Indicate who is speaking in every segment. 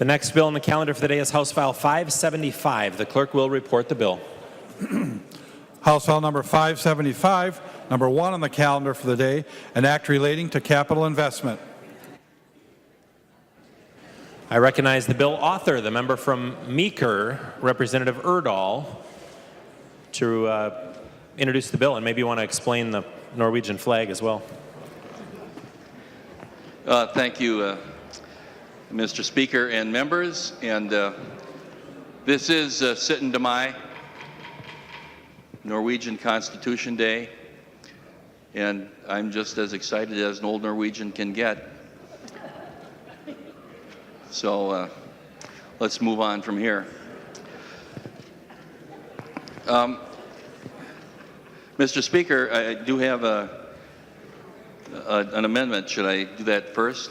Speaker 1: The next bill on the calendar for the day is House File 575. The clerk will report the bill.
Speaker 2: House File number 575, number 1 on the calendar for the day, an act relating to capital investment.
Speaker 1: I recognize the bill author, the member from Meeker, Representative Urdahl, to introduce the bill, and maybe you want to explain the Norwegian flag as well.
Speaker 3: Thank you, Mr. Speaker and members. And this is Sitten de Mai, Norwegian Constitution Day, and I'm just as excited as an old Norwegian can get. So let's move on from here. Mr. Speaker, I do have an amendment. Should I do that first?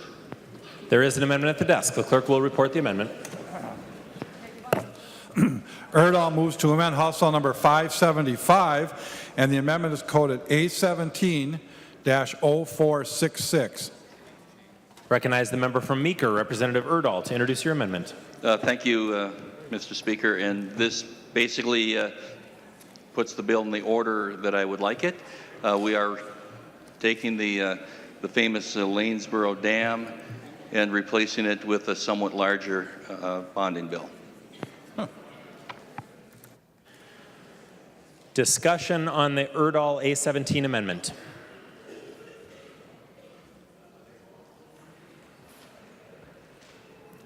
Speaker 1: There is an amendment at the desk. The clerk will report the amendment.
Speaker 2: Urdahl moves to amend House File number 575, and the amendment is coded A17-0466.
Speaker 1: Recognize the member from Meeker, Representative Urdahl, to introduce your amendment.
Speaker 3: Thank you, Mr. Speaker. And this basically puts the bill in the order that I would like it. We are taking the famous Lanesboro Dam and replacing it with a somewhat larger bonding bill.
Speaker 1: Discussion on the Urdahl A17 amendment.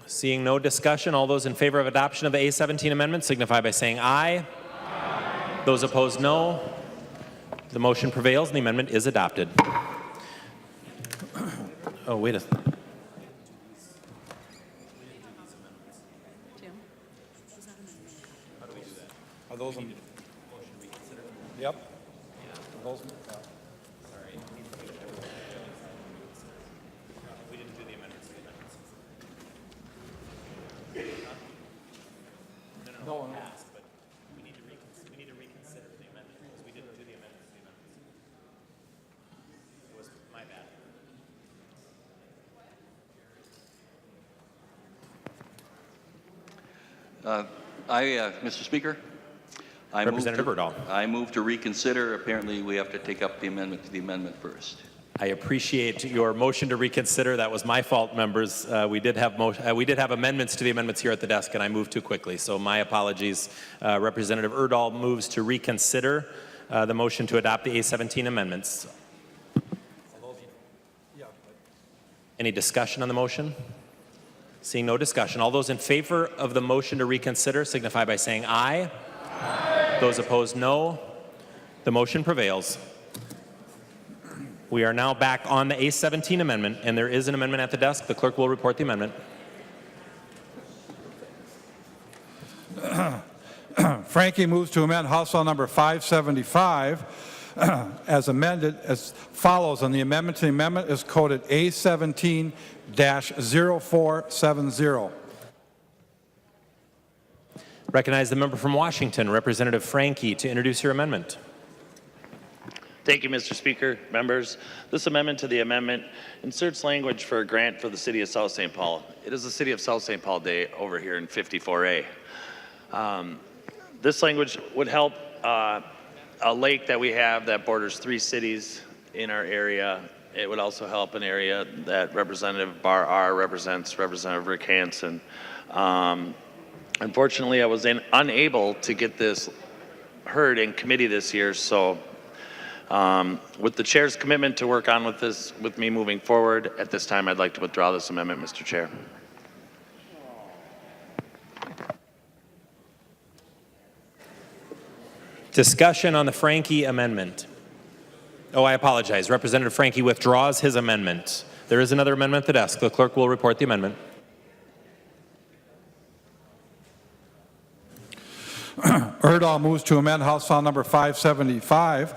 Speaker 1: Seeing no discussion, all those in favor of adoption of the A17 amendment signify by saying aye. Aye. Those opposed, no. The motion prevails and the amendment is adopted. Oh, wait a second.
Speaker 2: Are those in? Yep. Those,
Speaker 1: Sorry. We didn't do the amendments. No, passed, but we need to reconsider the amendment because we didn't do the amendments. It was my bad.
Speaker 3: Mr. Speaker, I move to reconsider. Apparently, we have to take up the amendment to the amendment first.
Speaker 1: I appreciate your motion to reconsider. That was my fault, members. We did have amendments to the amendments here at the desk, and I moved too quickly. So my apologies. Representative Urdahl moves to reconsider the motion to adopt the A17 amendments. Any discussion on the motion? Seeing no discussion, all those in favor of the motion to reconsider signify by saying aye. Aye. Those opposed, no. The motion prevails. We are now back on the A17 amendment, and there is an amendment at the desk. The clerk will report the amendment.
Speaker 2: Frankie moves to amend House File number 575 as amended as follows, and the amendment to the amendment is coded A17-0470.
Speaker 1: Recognize the member from Washington, Representative Frankie, to introduce your amendment.
Speaker 4: Thank you, Mr. Speaker. Members, this amendment to the amendment inserts language for a grant for the City of South St. Paul. It is the City of South St. Paul Day over here in 54A. This language would help a lake that we have that borders 3 cities in our area. It would also help an area that Representative Bar R represents, Representative Rick Hansen. Unfortunately, I was unable to get this heard in committee this year, so with the chair's commitment to work on with this with me moving forward, at this time I'd like to withdraw this amendment, Mr. Chair.
Speaker 1: Discussion on the Frankie amendment. Oh, I apologize. Representative Frankie withdraws his amendment. There is another amendment at the desk. The clerk will report the amendment.
Speaker 2: Urdahl moves to amend House File number 575,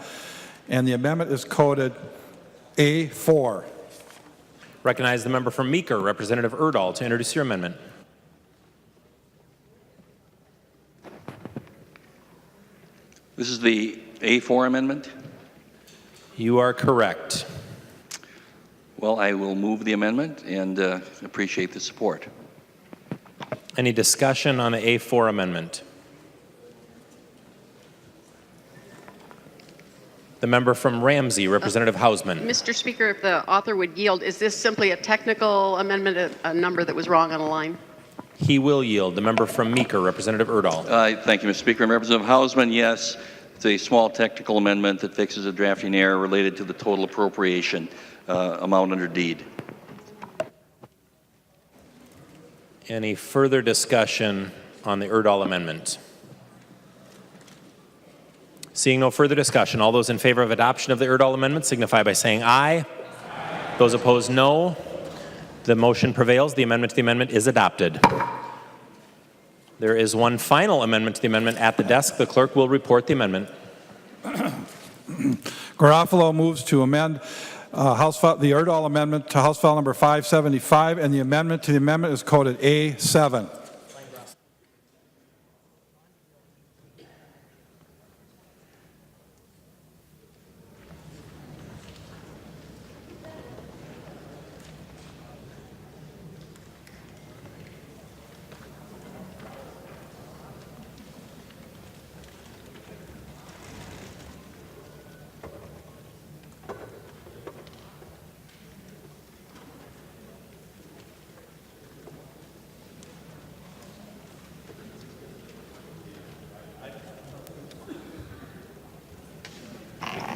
Speaker 2: and the amendment is coded A4.
Speaker 1: Recognize the member from Meeker, Representative Urdahl, to introduce your amendment.
Speaker 3: This is the A4 amendment?
Speaker 1: You are correct.
Speaker 3: Well, I will move the amendment and appreciate the support.
Speaker 1: Any discussion on the A4 amendment? The member from Ramsey, Representative Hausman.
Speaker 5: Mr. Speaker, if the author would yield, is this simply a technical amendment, a number that was wrong on a line?
Speaker 1: He will yield. The member from Meeker, Representative Urdahl.
Speaker 3: Thank you, Mr. Speaker. And Representative Hausman, yes, it's a small technical amendment that fixes a drafting error related to the total appropriation amount under deed.
Speaker 1: Any further discussion on the Urdahl amendment? Seeing no further discussion, all those in favor of adoption of the Urdahl amendment signify by saying aye. Those opposed, no. The motion prevails. The amendment to the amendment is adopted. There is one final amendment to the amendment at the desk. The clerk will report the amendment.
Speaker 2: Garofalo moves to amend the Urdahl amendment to House File number 575, and the amendment to the amendment is coded A7.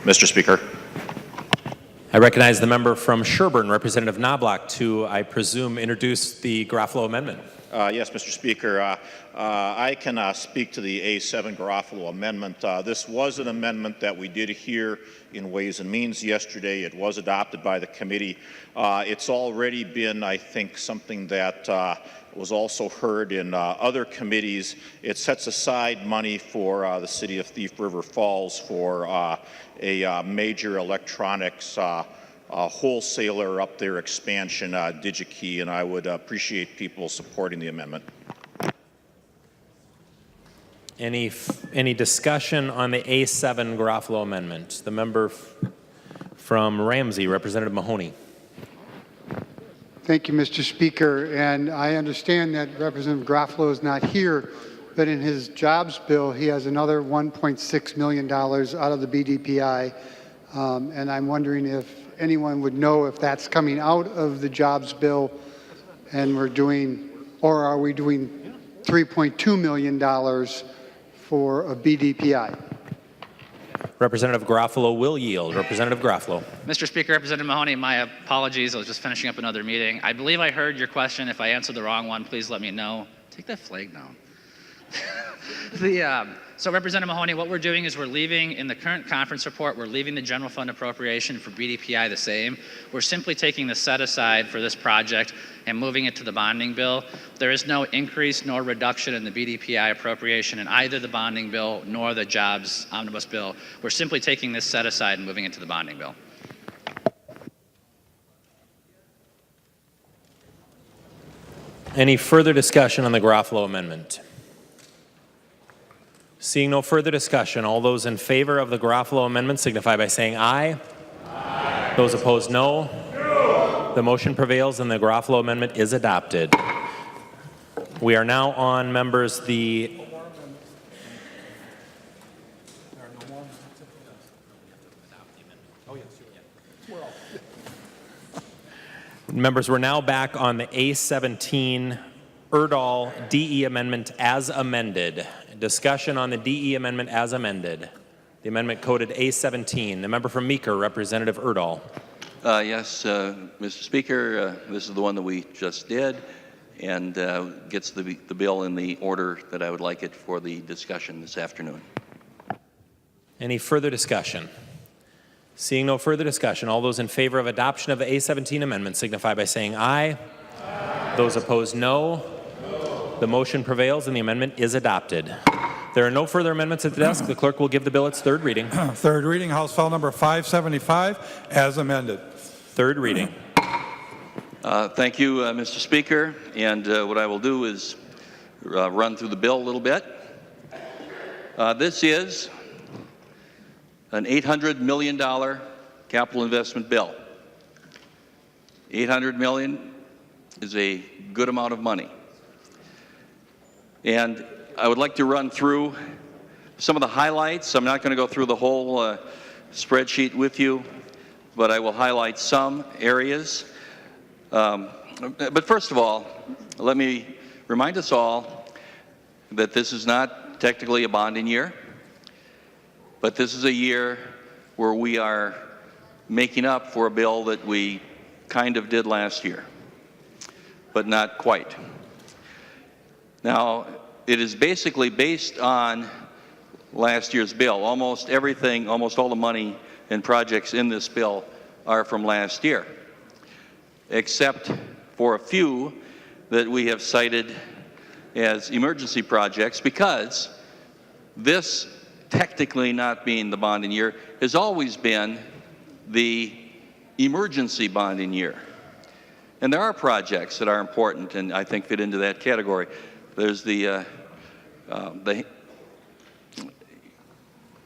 Speaker 6: Mr. Speaker.
Speaker 1: I recognize the member from Sherburne, Representative Knobloch, to, I presume, introduce the Garofalo amendment.
Speaker 6: Yes, Mr. Speaker. I can speak to the A7 Garofalo amendment. This was an amendment that we did hear in Ways and Means yesterday. It was adopted by the committee. It's already been, I think, something that was also heard in other committees. It sets aside money for the city of Thief River Falls for a major electronics wholesaler up their expansion, DigiKey, and I would appreciate people supporting the amendment.
Speaker 1: Any discussion on the A7 Garofalo amendment? The member from Ramsey, Representative Mahoney.
Speaker 7: Thank you, Mr. Speaker. And I understand that Representative Garofalo is not here, but in his jobs bill, he has another $1.6 million out of the BDPI. And I'm wondering if anyone would know if that's coming out of the jobs bill and we're doing, or are we doing $3.2 million for a BDPI?
Speaker 1: Representative Garofalo will yield. Representative Garofalo.
Speaker 8: Mr. Speaker, Representative Mahoney, my apologies. I was just finishing up another meeting. I believe I heard your question. If I answered the wrong one, please let me know. Take that flag down. So Representative Mahoney, what we're doing is we're leaving, in the current conference report, we're leaving the general fund appropriation for BDPI the same. We're simply taking the set aside for this project and moving it to the bonding bill. There is no increase nor reduction in the BDPI appropriation in either the bonding bill nor the jobs omnibus bill. We're simply taking this set aside and moving it to the bonding bill.
Speaker 1: Any further discussion on the Garofalo amendment? Seeing no further discussion, all those in favor of the Garofalo amendment signify by saying aye. Aye. Those opposed, no. No. The motion prevails and the Garofalo amendment is adopted. We are now on, members, the members, we're now back on the A17 Urdahl DE amendment as amended. Discussion on the DE amendment as amended. The amendment coded A17. The member from Meeker, Representative Urdahl.
Speaker 3: Yes, Mr. Speaker, this is the one that we just did, and gets the bill in the order that I would like it for the discussion this afternoon.
Speaker 1: Any further discussion? Seeing no further discussion, all those in favor of adoption of the A17 amendment signify by saying aye. Aye. Those opposed, no. No. The motion prevails and the amendment is adopted. There are no further amendments at the desk. The clerk will give the bill its third reading.
Speaker 2: Third reading, House File number 575, as amended.
Speaker 1: Third reading.
Speaker 3: Thank you, Mr. Speaker. And what I will do is run through the bill a little bit. This is an $800 million capital investment bill. $800 million is a good amount of money. And I would like to run through some of the highlights. I'm not going to go through the whole spreadsheet with you, but I will highlight some areas. But first of all, let me remind us all that this is not technically a bonding year, but this is a year where we are making up for a bill that we kind of did last year, but not quite. Now, it is basically based on last year's bill. Almost everything, almost all the money and projects in this bill are from last year, except for a few that we have cited as emergency projects, because this, technically not being the bonding year, has always been the emergency bonding year. And there are projects that are important and I think fit into that category. There's the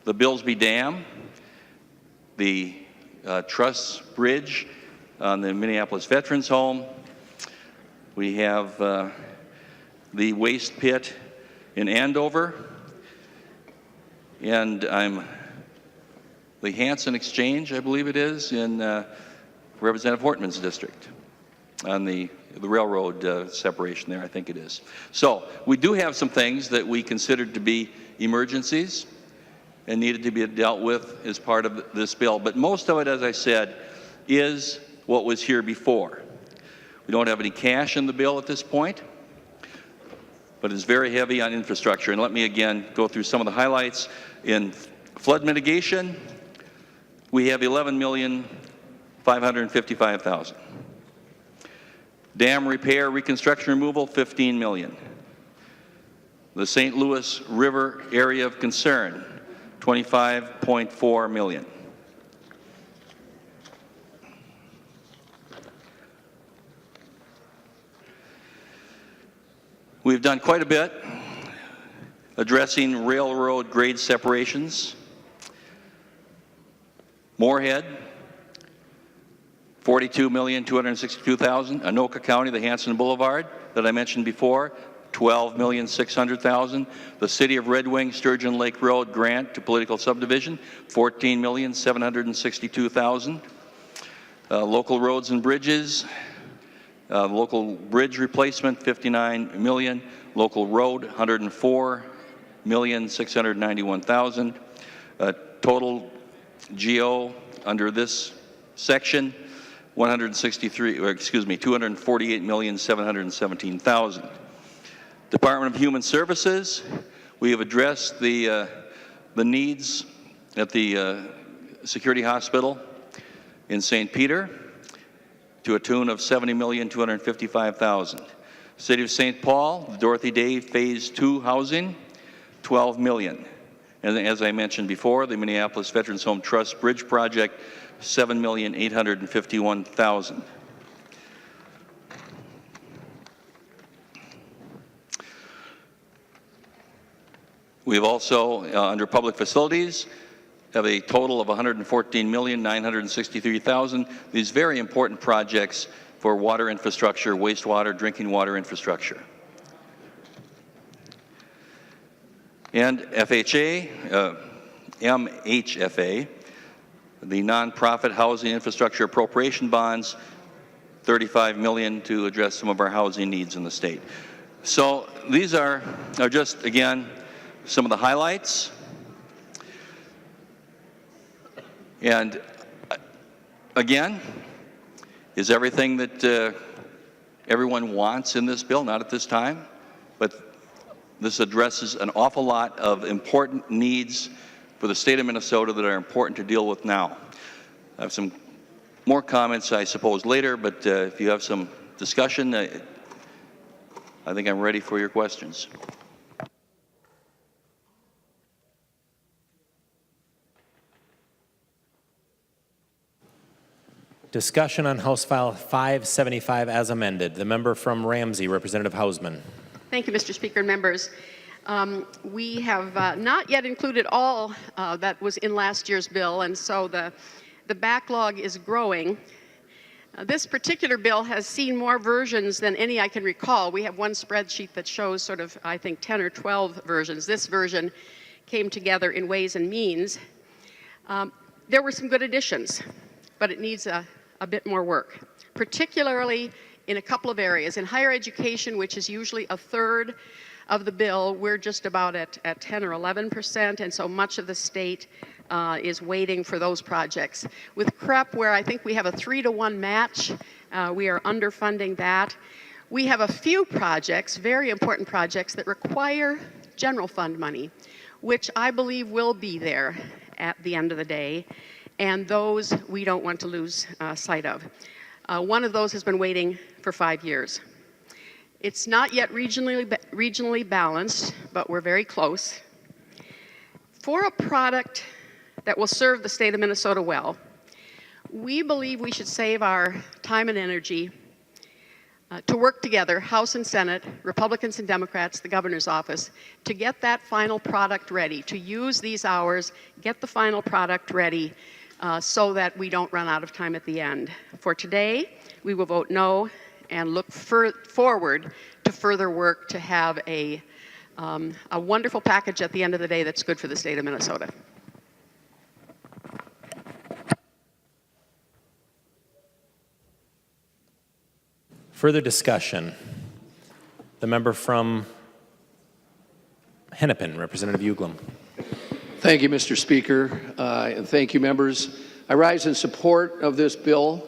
Speaker 3: Billsby Dam, the Truss Bridge on the Minneapolis Veterans Home. We have the waste pit in Andover, and the Hanson Exchange, I believe it is, in Representative Hortman's district on the railroad separation there, I think it is. So we do have some things that we considered to be emergencies and needed to be dealt with as part of this bill. But most of it, as I said, is what was here before. We don't have any cash in the bill at this point, but it's very heavy on infrastructure. And let me again go through some of the highlights. In flood mitigation, we have $11,555,000. Dam repair, reconstruction, removal, $15 million. The St. Louis River area of concern, $25.4 million. We've done quite a bit addressing railroad grade separations. Moorhead, $42,262,000. Anoka County, the Hanson Boulevard that I mentioned before, $12,600,000. The City of Red Wing, Sturgeon Lake Road grant to political subdivision, $14,762,000. Local roads and bridges, local bridge replacement, $59 million. Local road, $104,691,000. Total GO under this section, $248,717,000. Department of Human Services, we have addressed the needs at the Security Hospital in St. Peter to a tune of $70,255,000. City of St. Paul, the Dorothy Day Phase 2 housing, $12 million. And as I mentioned before, the Minneapolis Veterans Home Truss Bridge Project, $7,851,000. We have also, under public facilities, have a total of $114,963,000. These very important projects for water infrastructure, wastewater, drinking water infrastructure. And FHA, MHFA, the nonprofit housing infrastructure appropriation bonds, $35 million to address some of our housing needs in the state. So these are just, again, some of the highlights. And again, is everything that everyone wants in this bill? Not at this time, but this addresses an awful lot of important needs for the state of Minnesota that are important to deal with now. I have some more comments, I suppose, later, but if you have some discussion, I think I'm ready for your questions.
Speaker 1: Discussion on House File 575 as amended. The member from Ramsey, Representative Hausman.
Speaker 5: Thank you, Mr. Speaker and members. We have not yet included all that was in last year's bill, and so the backlog is growing. This particular bill has seen more versions than any I can recall. We have one spreadsheet that shows sort of, I think, 10 or 12 versions. This version came together in Ways and Means. There were some good additions, but it needs a bit more work, particularly in a couple of areas. In higher education, which is usually a third of the bill, we're just about at 10 or 11%, and so much of the state is waiting for those projects. With CREP, where I think we have a 3-to-1 match, we are underfunding that. We have a few projects, very important projects, that require general fund money, which I believe will be there at the end of the day, and those we don't want to lose sight of. One of those has been waiting for 5 years. It's not yet regionally balanced, but we're very close. For a product that will serve the state of Minnesota well, we believe we should save our time and energy to work together, House and Senate, Republicans and Democrats, the governor's office, to get that final product ready, to use these hours, get the final product ready so that we don't run out of time at the end. For today, we will vote no and look forward to further work to have a wonderful package at the end of the day that's good for the state of Minnesota.
Speaker 1: Further discussion. The member from Hennepin, Representative Uglum.
Speaker 9: Thank you, Mr. Speaker, and thank you, members. I rise in support of this bill.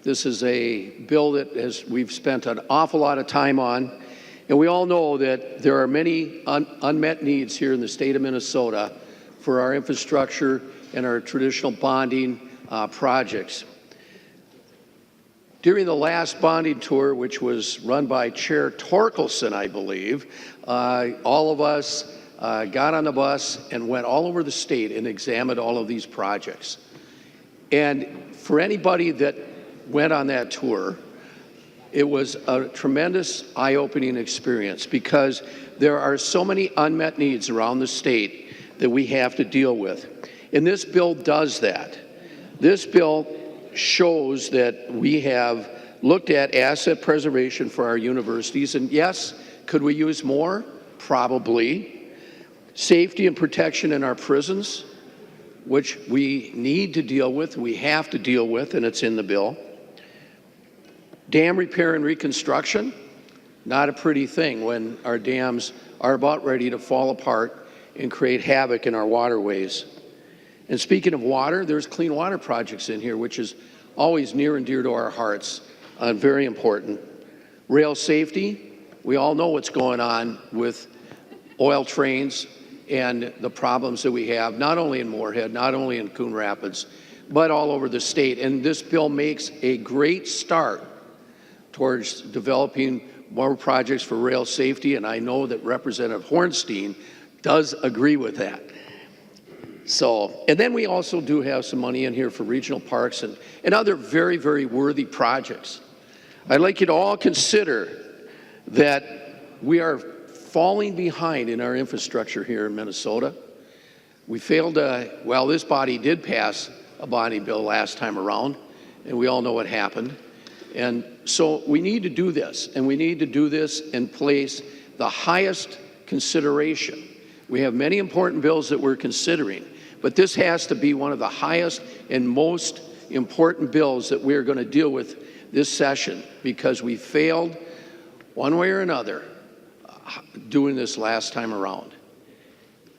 Speaker 9: This is a bill that we've spent an awful lot of time on, and we all know that there are many unmet needs here in the state of Minnesota for our infrastructure and our traditional bonding projects. During the last bonding tour, which was run by Chair Torkelson, I believe, all of us got on the bus and went all over the state and examined all of these projects. And for anybody that went on that tour, it was a tremendous eye-opening experience because there are so many unmet needs around the state that we have to deal with. And this bill does that. This bill shows that we have looked at asset preservation for our universities, and yes, could we use more? Probably. Safety and protection in our prisons, which we need to deal with, we have to deal with, and it's in the bill. Dam repair and reconstruction, not a pretty thing when our dams are about ready to fall apart and create havoc in our waterways. And speaking of water, there's clean water projects in here, which is always near and dear to our hearts, very important. Rail safety, we all know what's going on with oil trains and the problems that we have, not only in Moorhead, not only in Coon Rapids, but all over the state. And this bill makes a great start towards developing more projects for rail safety, and I know that Representative Hornstein does agree with that. So, and then we also do have some money in here for regional parks and other very, very worthy projects. I'd like you to all consider that we are falling behind in our infrastructure here in Minnesota. We failed to, well, this body did pass a bonding bill last time around, and we all know what happened. And so we need to do this, and we need to do this and place the highest consideration. We have many important bills that we're considering, but this has to be one of the highest and most important bills that we're going to deal with this session because we failed one way or another doing this last time around.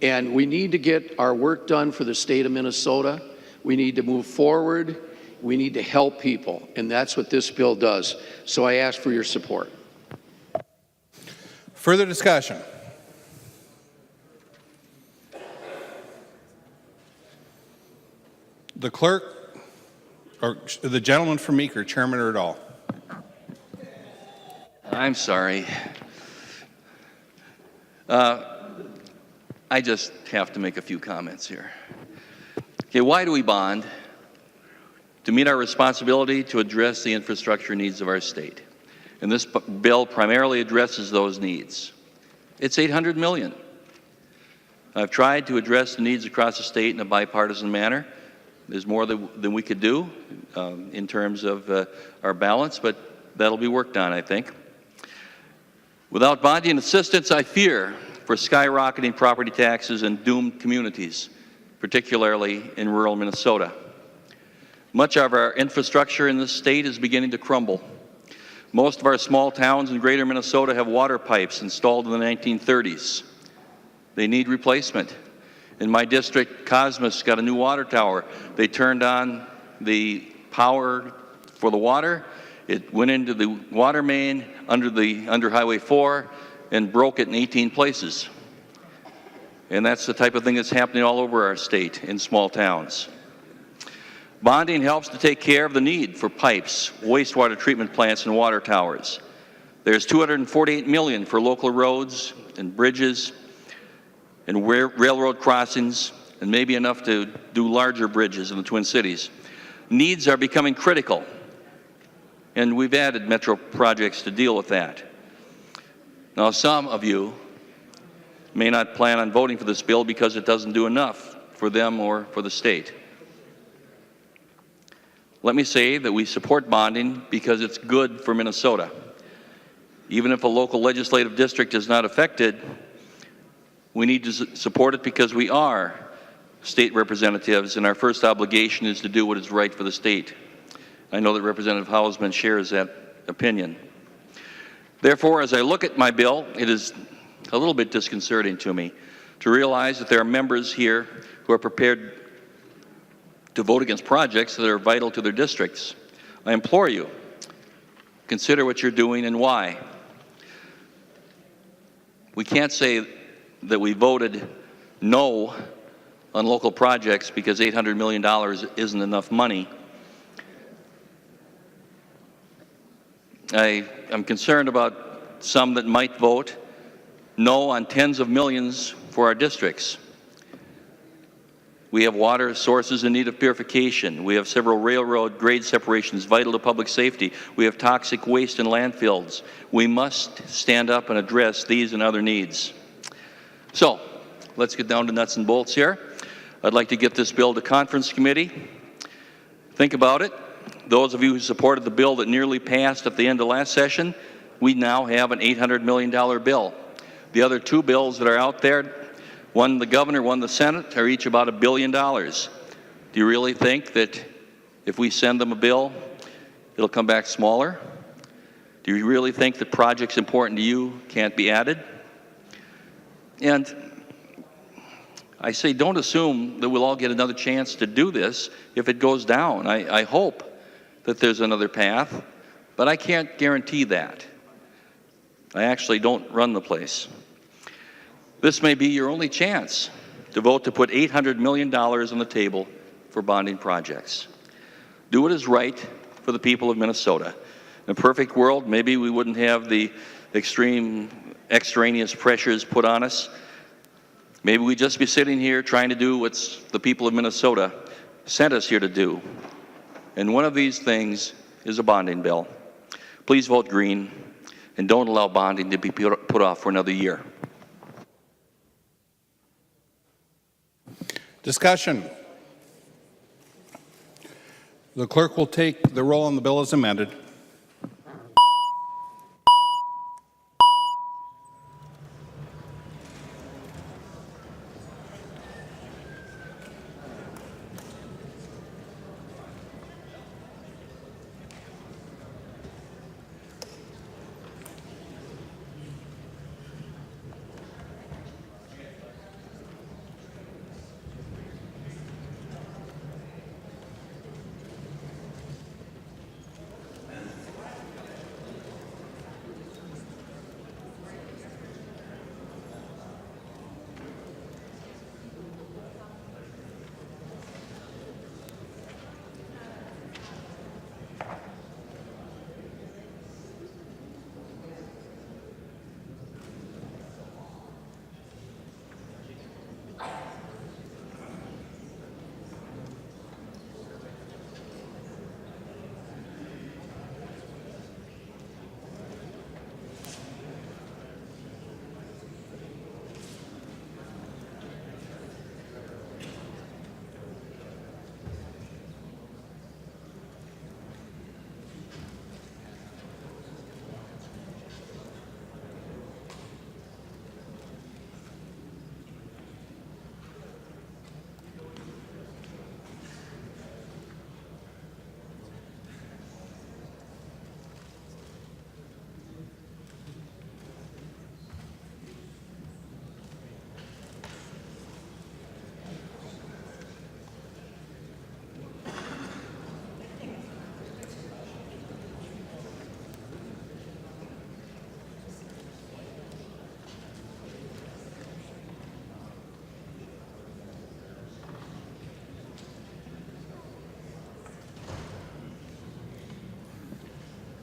Speaker 9: And we need to get our work done for the state of Minnesota. We need to move forward. We need to help people, and that's what this bill does. So I ask for your support.
Speaker 2: Further discussion. The clerk, or the gentleman from Meeker, Chairman Urdahl.
Speaker 3: I'm sorry. I just have to make a few comments here. Okay, why do we bond? To meet our responsibility to address the infrastructure needs of our state. And this bill primarily addresses those needs. It's $800 million. I've tried to address the needs across the state in a bipartisan manner. There's more than we could do in terms of our balance, but that'll be worked on, I think. Without bonding assistance, I fear for skyrocketing property taxes in doomed communities, particularly in rural Minnesota. Much of our infrastructure in this state is beginning to crumble. Most of our small towns in greater Minnesota have water pipes installed in the 1930s. They need replacement. In my district, Cosmos got a new water tower. They turned on the power for the water. It went into the water main under Highway 4 and broke it in 18 places. And that's the type of thing that's happening all over our state in small towns. Bonding helps to take care of the need for pipes, wastewater treatment plants, and water towers. There's $248 million for local roads and bridges and railroad crossings, and maybe enough to do larger bridges in the Twin Cities. Needs are becoming critical, and we've added metro projects to deal with that. Now, some of you may not plan on voting for this bill because it doesn't do enough for them or for the state. Let me say that we support bonding because it's good for Minnesota. Even if a local legislative district is not affected, we need to support it because we are state representatives, and our first obligation is to do what is right for the state. I know that Representative Hausman shares that opinion. Therefore, as I look at my bill, it is a little bit disconcerting to me to realize that there are members here who are prepared to vote against projects that are vital to their districts. I implore you, consider what you're doing and why. We can't say that we voted no on local projects because $800 million isn't enough money. I'm concerned about some that might vote no on tens of millions for our districts. We have water sources in need of purification. We have several railroad grade separations vital to public safety. We have toxic waste in landfills. We must stand up and address these and other needs. So, let's get down to nuts and bolts here. I'd like to get this bill to conference committee. Think about it. Those of you who supported the bill that nearly passed at the end of last session, we now have an $800 million bill. The other two bills that are out there, one the governor, one the Senate, are each about $1 billion. Do you really think that if we send them a bill, it'll come back smaller? Do you really think that projects important to you can't be added? And I say don't assume that we'll all get another chance to do this if it goes down. I hope that there's another path, but I can't guarantee that. I actually don't run the place. This may be your only chance to vote to put $800 million on the table for bonding projects. Do what is right for the people of Minnesota. In a perfect world, maybe we wouldn't have the extreme extraneous pressures put on us. Maybe we'd just be sitting here trying to do what the people of Minnesota sent us here to do. And one of these things is a bonding bill. Please vote green and don't allow bonding to be put off for another year.
Speaker 10: Discussion. The clerk will take the roll on the bill as amended.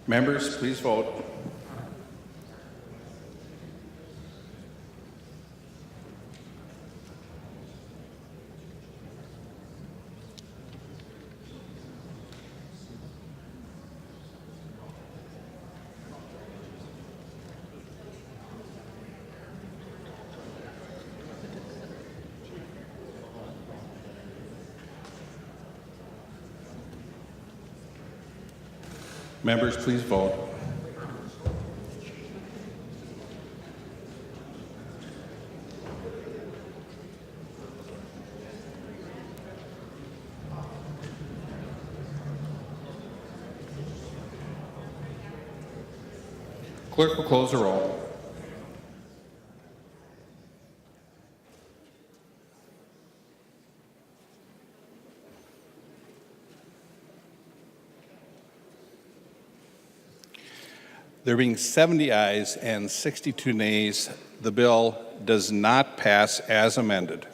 Speaker 10: Members, please vote. Members, please vote. Clerk will close the roll. There being 70 ayes and 62 nays, the bill does not pass as amended.